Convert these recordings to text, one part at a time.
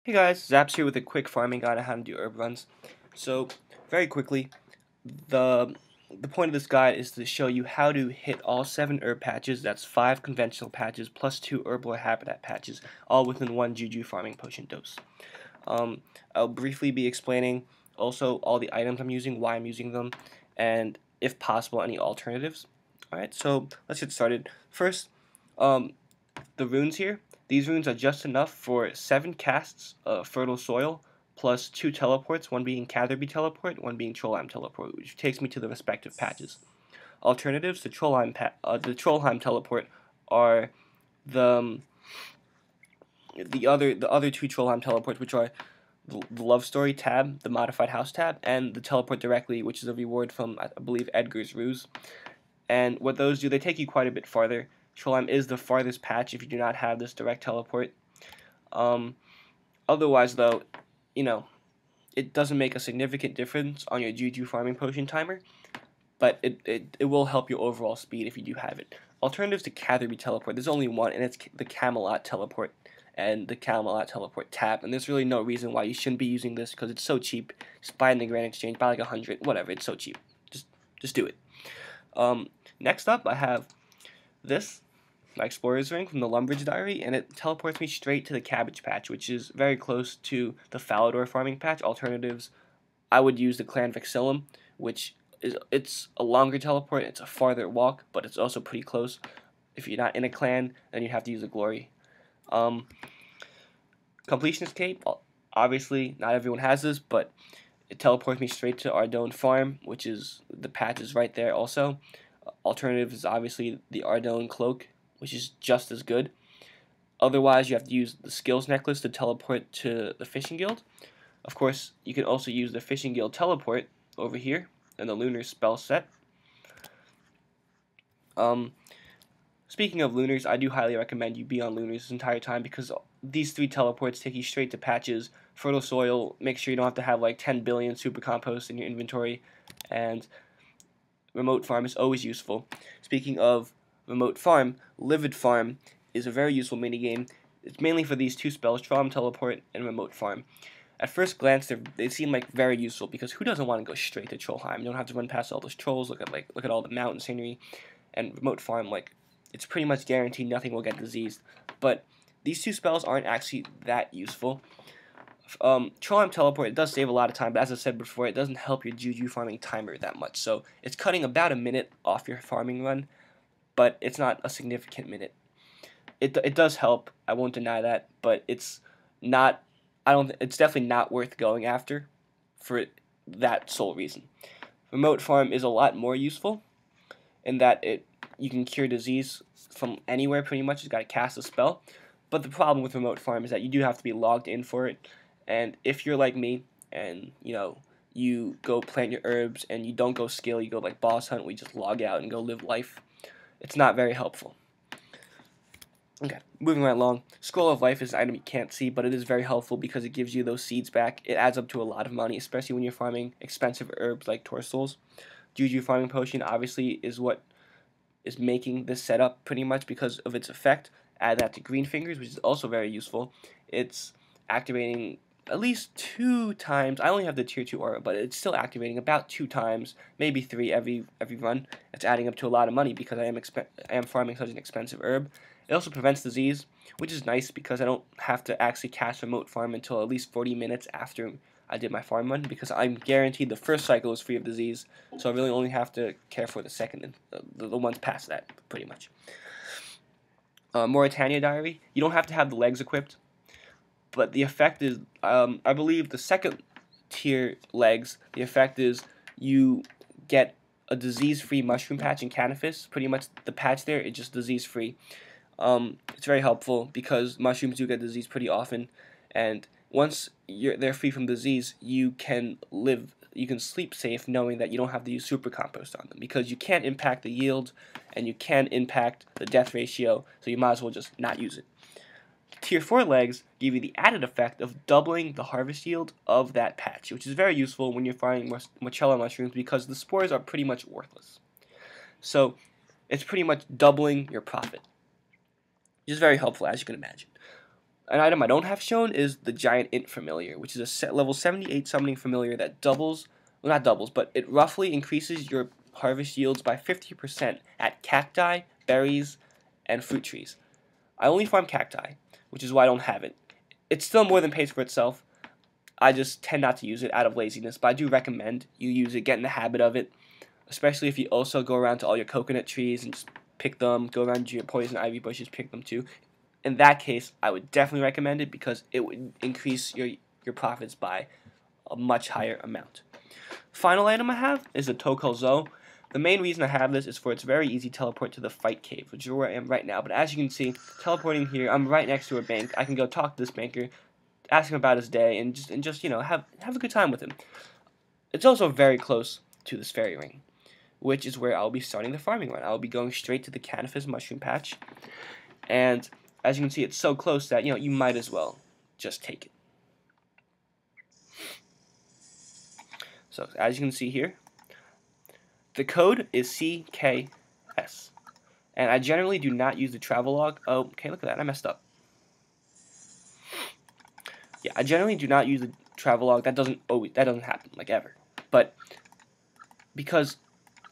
Hey guys, Zaps here with a quick farming guide on how to do herb runs. So, very quickly, the point of this guide is to show you how to hit all 7 herb patches, that's 5 conventional patches, plus 2 herblore habitat patches, all within 1 Juju farming potion dose. I'll briefly be explaining also all the items I'm using, why I'm using them, and if possible, any alternatives. Alright, so let's get started. First, the runes here. These runes are just enough for 7 casts of fertile soil, plus 2 teleports, one being Catheby Teleport, one being Trollheim Teleport, which takes me to the respective patches. Alternatives to Trollheim Teleport are the other 2 Trollheim Teleports, which are the Love Story tab, the Modified House tab, and the Teleport Directly, which is a reward from, I believe, Edgar's Ruse. And what those do, they take you quite a bit farther. Trollheim is the farthest patch if you do not have this direct teleport. Otherwise, though, it doesn't make a significant difference on your Juju farming potion timer, but it will help your overall speed if you do have it. Alternatives to Catheby Teleport, there's only one, and it's the Camelot Teleport and the Camelot Teleport tab, and there's really no reason why you shouldn't be using this because it's so cheap. Just buy it in the Grand Exchange, buy like 100, whatever, it's so cheap. Just do it. Next up, I have this. My Explorer's Ring from the Lumbridge Diary, and it teleports me straight to the Cabbage Patch, which is very close to the Falador farming patch. Alternatives, I would use the Clan Vexillum, which it's a longer teleport, it's a farther walk, but it's also pretty close. If you're not in a clan, then you have to use the Glory. Completionist Cape, obviously not everyone has this, but it teleports me straight to Ardone Farm, which is, the patch is right there also. Alternative is obviously the Ardy Cloak, which is just as good. Otherwise, you have to use the Skills Necklace to teleport to the Fishing Guild. Of course, you can also use the Fishing Guild Teleport over here in the Lunar spell set. Speaking of Lunars, I do highly recommend you be on Lunars this entire time because these 3 teleports take you straight to patches. Fertile Soil, make sure you don't have to have like 10 billion super compost in your inventory, and Remote Farm is always useful. Speaking of Remote Farm, Livid Farm is a very useful minigame. It's mainly for these 2 spells, Trollheim Teleport and Remote Farm. At first glance, they seem like very useful because who doesn't want to go straight to Trollheim? You don't have to run past all those trolls. Look at all the mountain scenery, and Remote Farm, it's pretty much guaranteed nothing will get diseased. But these 2 spells aren't actually that useful. Trollheim Teleport, it does save a lot of time, but as I said before, it doesn't help your Juju farming timer that much. So it's cutting about a minute off your farming run, but it's not a significant minute. It does help, I won't deny that, but it's not, it's definitely not worth going after for that sole reason. Remote Farm is a lot more useful in that you can cure disease from anywhere pretty much. You got to cast a spell, but the problem with Remote Farm is that you do have to be logged in for it, and if you're like me and you go plant your herbs and you don't go skill, you go like boss hunt, we just log out and go live life, it's not very helpful. Okay, moving right along. Scroll of Life is an item you can't see, but it is very helpful because it gives you those seeds back. It adds up to a lot of money, especially when you're farming expensive herbs like Torsouls. Juju Farming Potion obviously is what is making this setup pretty much because of its effect. Add that to Green Fingers, which is also very useful. It's activating at least 2 times. I only have the tier 2 aura, but it's still activating about 2 times, maybe 3 every run. It's adding up to a lot of money because I am farming such an expensive herb. It also prevents disease, which is nice because I don't have to actually cast Remote Farm until at least 40 minutes after I did my farm run, because I'm guaranteed the first cycle is free of disease, so I really only have to care for the second and the ones past that, pretty much. Mauritania Diary, you don't have to have the legs equipped, but the effect is, I believe the second tier legs, the effect is you get a disease-free mushroom patch in Cannabis. Pretty much the patch there, it's just disease-free. It's very helpful because mushrooms do get disease pretty often, and once they're free from disease, you can sleep safe knowing that you don't have to use super compost on them because you can't impact the yield and you can't impact the death ratio, so you might as well just not use it. Tier 4 legs give you the added effect of doubling the harvest yield of that patch, which is very useful when you're finding Mochella mushrooms because the spores are pretty much worthless. So it's pretty much doubling your profit, which is very helpful, as you can imagine. An item I don't have shown is the Giant Int Familiar, which is a level 78 summoning familiar that doubles, well not doubles, but it roughly increases your harvest yields by 50% at cacti, berries, and fruit trees. I only farm cacti, which is why I don't have it. It still more than pays for itself. I just tend not to use it out of laziness, but I do recommend you use it, get in the habit of it, especially if you also go around to all your coconut trees and just pick them, go around to your poison ivy bushes, pick them too. In that case, I would definitely recommend it because it would increase your profits by a much higher amount. Final item I have is a Tokelzo. The main reason I have this is for its very easy teleport to the fight cave, which is where I am right now. But as you can see, teleporting here, I'm right next to a bank. I can go talk to this banker, ask him about his day, and just you know have a good time with him. It's also very close to this fairy ring, which is where I'll be starting the farming run. I'll be going straight to the cactus mushroom patch, and as you can see, it's so close that you might as well just take it. So as you can see here, the code is CKS, and I generally do not use the travel log. Oh, okay, look at that, I messed up. Yeah, I generally do not use the travel log. That doesn't happen like ever. But because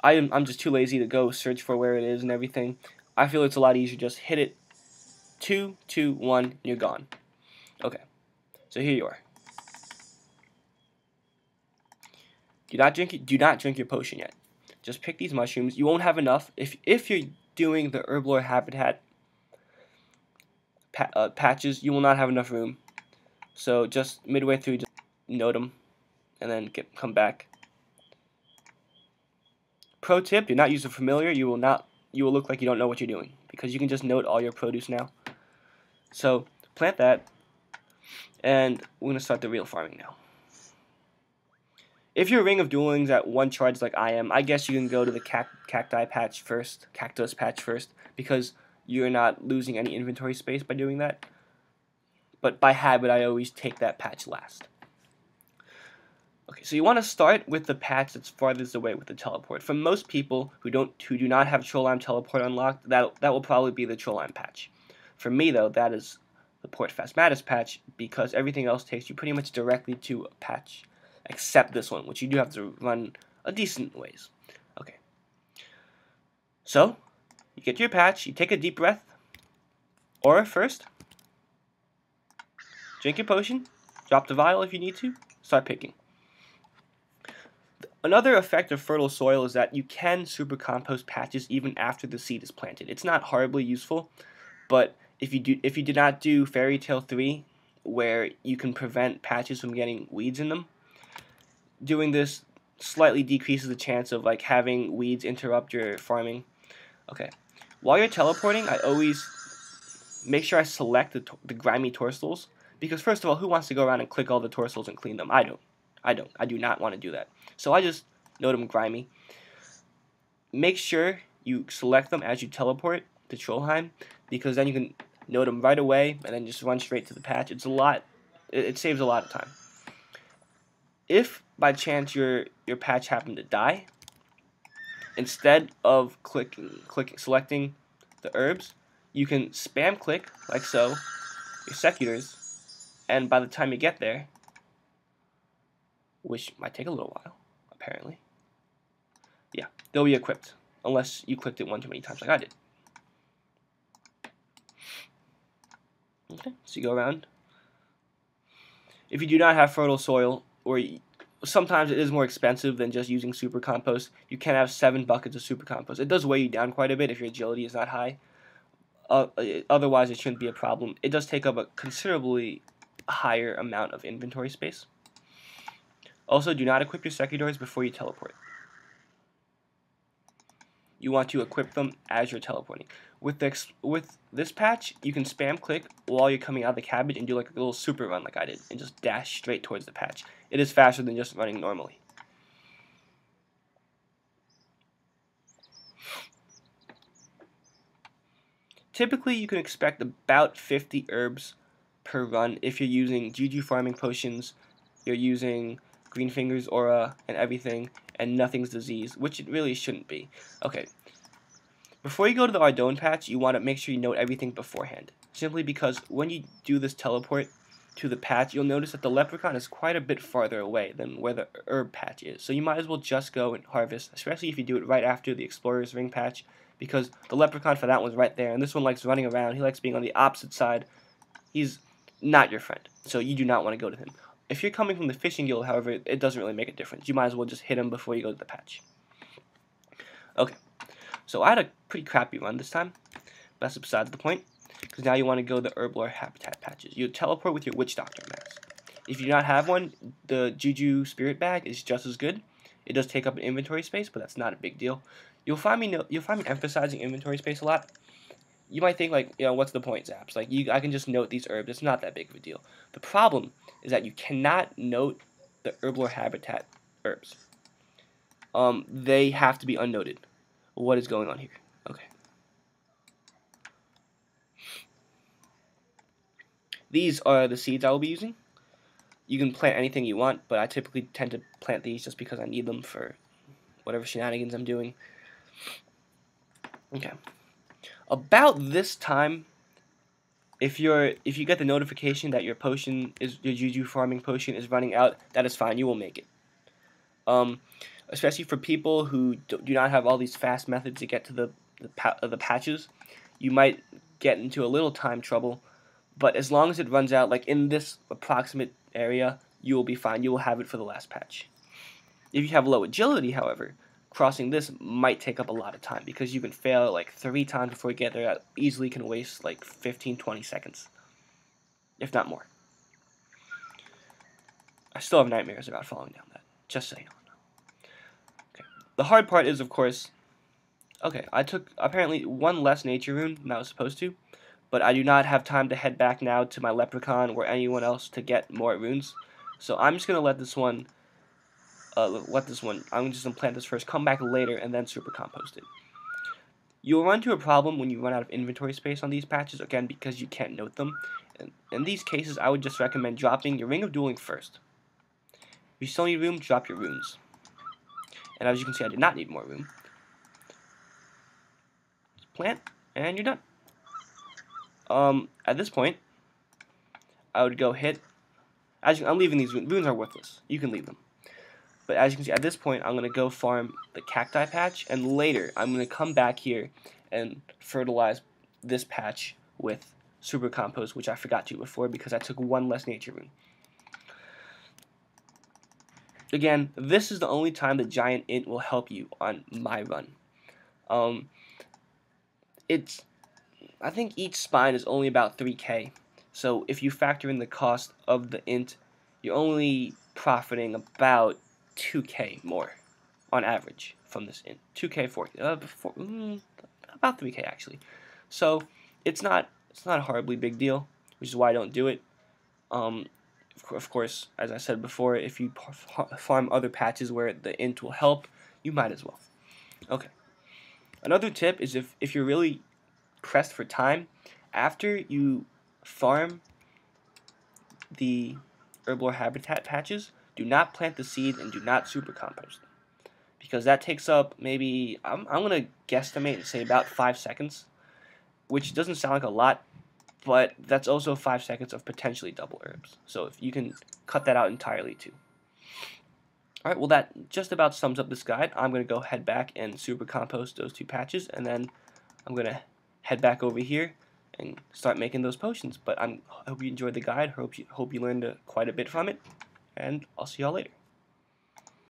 I'm just too lazy to go search for where it is and everything, I feel it's a lot easier just hit it 2, 2, 1, and you're gone. Okay, so here you are. Do not drink your potion yet. Just pick these mushrooms. You won't have enough if you're doing the herblore habitat patches. You will not have enough room. So just midway through, just note them, and then come back. Pro tip: do not use a familiar. You will look like you don't know what you're doing because you can just note all your produce now. So plant that, and we're gonna start the real farming now. If your Ring of Dueling's at 1 charge like I am, I guess you can go to the cactus patch first, because you're not losing any inventory space by doing that. But by habit, I always take that patch last. Okay, so you want to start with the patch that's farthest away with the teleport. For most people who do not have Trollheim Teleport unlocked, that will probably be the Trollheim patch. For me though, that is the Port Phasmatis patch, because everything else takes you pretty much directly to a patch, except this one, which you do have to run a decent ways. Okay. So, you get your patch, you take a deep breath, or first, drink your potion, drop the vial if you need to, start picking. Another effect of fertile soil is that you can super compost patches even after the seed is planted. It's not horribly useful, but if you did not do Fairy Tale 3, where you can prevent patches from getting weeds in them, doing this slightly decreases the chance of like having weeds interrupt your farming. Okay, while you're teleporting, I always make sure I select the grimy torsals, because first of all, who wants to go around and click all the torsals and clean them? I do not want to do that. So I just note them grimy. Make sure you select them as you teleport to Trollheim, because then you can note them right away and then just run straight to the patch. It saves a lot of time. If by chance your patch happened to die, instead of selecting the herbs, you can spam click like so your secutors, and by the time you get there, which might take a little while, apparently, yeah, they'll be equipped, unless you clicked it one too many times like I did. Okay, so you go around. If you do not have fertile soil, or sometimes it is more expensive than just using super compost, you can have 7 buckets of super compost. It does weigh you down quite a bit if your agility is not high. Otherwise, it shouldn't be a problem. It does take up a considerably higher amount of inventory space. Also, do not equip your secutors before you teleport. You want to equip them as you're teleporting. With this patch, you can spam click while you're coming out of the cabbage and do like a little super run like I did, and just dash straight towards the patch. It is faster than just running normally. Typically, you can expect about 50 herbs per run if you're using Juju farming potions, you're using Green Fingers Aura and everything, and nothing's disease, which it really shouldn't be. Okay, before you go to the Ardone patch, you want to make sure you note everything beforehand. simply because when you do this teleport to the patch, you'll notice that the leprechaun is quite a bit farther away than where the herb patch is. So you might as well just go and harvest, especially if you do it right after the Explorer's Ring patch, because the leprechaun for that one's right there, and this one likes running around. He likes being on the opposite side. He's not your friend, so you do not want to go to him. If you're coming from the fishing guild, however, it doesn't really make a difference. You might as well just hit him before you go to the patch. Okay, so I had a pretty crappy run this time, but that's besides the point, because now you want to go the herblore habitat patches. You teleport with your witch doctor mask. If you do not have one, the Juju spirit bag is just as good. It does take up an inventory space, but that's not a big deal. You'll find me emphasizing inventory space a lot. You might think, like, what's the point, Zaps? Like, I can just note these herbs. It's not that big of a deal. The problem is that you cannot note the herblore habitat herbs. They have to be unnoted. What is going on here? Okay. These are the seeds I will be using. You can plant anything you want, but I typically tend to plant these just because I need them for whatever shenanigans I'm doing. Okay. About this time, if you get the notification that your Juju farming potion is running out, that is fine. You will make it. Especially for people who do not have all these fast methods to get to the patches, you might get into a little time trouble. But as long as it runs out, like in this approximate area, you will be fine. You will have it for the last patch. If you have low agility, however, crossing this might take up a lot of time because you can fail like 3 times before you get there. That easily can waste like 15-20 seconds, if not more. I still have nightmares about falling down that, just so you know. Okay. The hard part is, of course, okay, I took apparently 1 less nature rune than I was supposed to, but I do not have time to head back now to my leprechaun or anyone else to get more runes. So I'm just going to let this one, I'm just going to plant this first, come back later, and then super compost it. You'll run into a problem when you run out of inventory space on these patches, again, because you can't note them. And in these cases, I would just recommend dropping your Ring of Dueling first. If you still need room, drop your runes. And as you can see, I did not need more room. Just plant, and you're done. At this point, I would go hit. I'm leaving these runes. Runes are worthless. You can leave them. But as you can see, at this point, I'm going to go farm the cacti patch, and later, I'm going to come back here and fertilize this patch with super compost, which I forgot to before because I took 1 less nature rune. Again, this is the only time the giant int will help you on my run. I think each spine is only about 3k, so if you factor in the cost of the int, you're only profiting about 2k more on average from this int. 2k, 4k, about 3k actually. So it's not a horribly big deal, which is why I don't do it. Of course, as I said before, if you farm other patches where the int will help, you might as well. Okay. Another tip is if you're really pressed for time, after you farm the herblore habitat patches, do not plant the seed and do not super compost them, because that takes up maybe, I'm gonna guesstimate and say about 5 seconds, which doesn't sound like a lot, but that's also 5 seconds of potentially double herbs. So if you can cut that out entirely too. Alright, well that just about sums up this guide. I'm gonna go head back and super compost those 2 patches, and then I'm gonna head back over here and start making those potions. But I hope you enjoyed the guide. Hope you learned quite a bit from it, and I'll see y'all later.